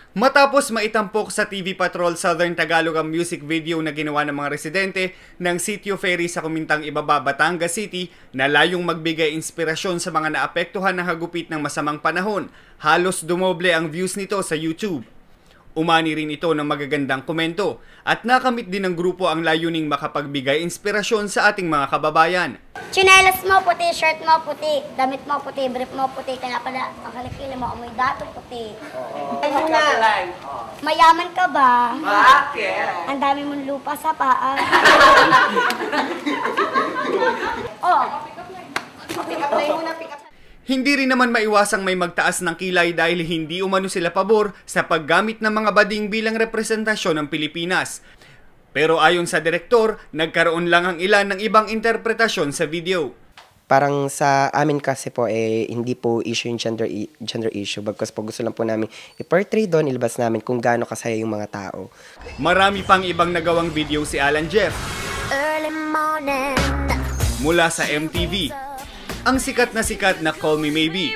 Matapos maitampok sa TV Patrol Southern Tagalog ang music video na ginawa ng mga residente ng Sitio Ferry sa Kumintang Ibaba, Batangas City na layong magbigay inspirasyon sa mga naapektuhan ng hagupit ng masamang panahon, halos dumoble ang views nito sa YouTube. Umani rin ito ng magagandang komento at nakamit din ng grupo ang layuning makapagbigay inspirasyon sa ating mga kababayan. Chinelas mo puti, shirt mo puti, damit mo puti, brief mo puti, kaya pala ang kalikili mo amoy dato puti. Mayaman ka ba? Bakit? Ang dami mong lupa sa paa. Oh. Hindi rin naman maiwasang may magtaas ng kilay dahil hindi umano sila pabor sa paggamit ng mga bading bilang representasyon ng Pilipinas. Pero ayon sa direktor, nagkaroon lang ang ilan ng ibang interpretasyon sa video. Parang sa amin kasi po, hindi po issue yung gender issue. Bagkus po gusto lang po namin i-portray doon, ilabas namin kung gaano kasaya yung mga tao. Marami pang ibang nagawang video si Alan Jeff. Mula sa MTV, ang sikat na Call Me Maybe.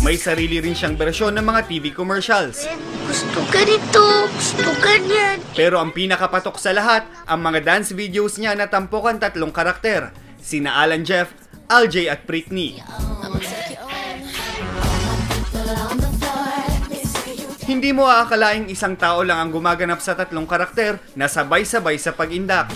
May sarili rin siyang bersyon ng mga TV commercials. Gusto ganito, gusto ganyan. Pero ang pinakapatok sa lahat, ang mga dance videos niya na tampokan 3 karakter, sina Alan Jeff, Aljay at Britney. Hindi mo aakalaing isang tao lang ang gumaganap sa 3 karakter na sabay-sabay sa pag-indak.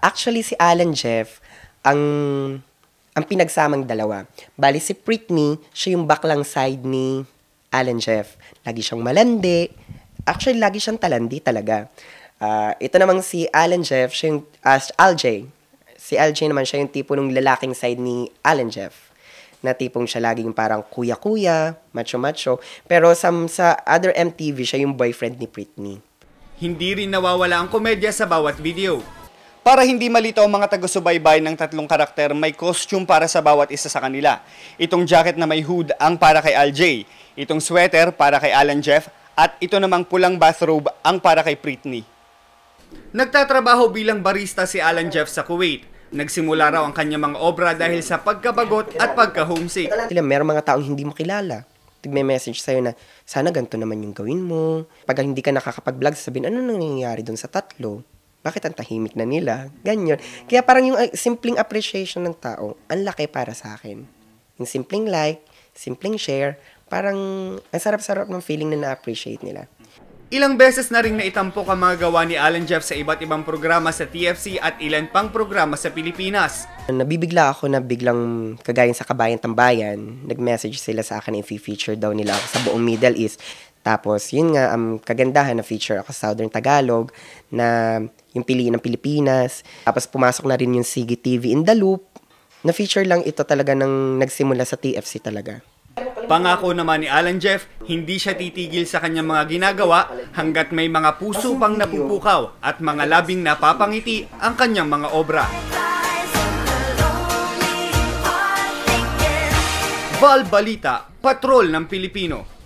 Actually, si Alan Jeff, ang pinagsamang dalawa. Bali si Britney, siya yung baklang side ni Alan Jeff. Lagi siyang malandi. Actually, lagi siyang talandi talaga. Ito namang si Alan Jeff, siya yung Aljay. Si Aljay naman, siya yung tipo ng lalaking side ni Alan Jeff. Na tipong siya laging parang kuya-kuya, macho-macho. Pero sa other MTV, siya yung boyfriend ni Britney. Hindi rin nawawala ang komedya sa bawat video. Para hindi malito ang mga taga-subaybay ng 3 karakter, may costume para sa bawat isa sa kanila. Itong jacket na may hood ang para kay Aljay, itong sweater para kay Alan Jeff, at ito namang pulang bathrobe ang para kay Britney. Nagtatrabaho bilang barista si Alan Jeff sa Kuwait. Nagsimula raw ang kanyang mga obra dahil sa pagkabagot at pagka-homesick. Meron mga taong hindi mo kilala. May message sa'yo na, sana ganito naman yung gawin mo. Pag hindi ka nakakapag-vlog, sabihin, ano nangyayari doon sa 3? Bakit ang tahimik na nila? Ganyan. Kaya parang yung simpleng appreciation ng tao, ang laki para sa akin. Yung simpleng like, simpleng share, parang ang sarap-sarap ng feeling na na-appreciate nila. Ilang beses na rin naitampok ang mga gawa ni Alan Jeff sa iba't ibang programa sa TFC at ilan pang programa sa Pilipinas. Nabibigla ako na biglang kagaya sa Kabayan Tambayan, nag-message sila sa akin i-feature daw nila ako sa buong Middle East. Tapos, yun nga, kagandahan na feature ako sa Southern Tagalog na yung piliin ng Pilipinas. Tapos, pumasok na rin yung Sige TV in the Loop. Na-feature lang ito talaga nang nagsimula sa TFC talaga. Pangako naman ni Alan Jeff, hindi siya titigil sa kanyang mga ginagawa hanggat may mga puso pang napupukaw at mga labing napapangiti ang kanyang mga obra. Val Balita, Patrol ng Pilipino.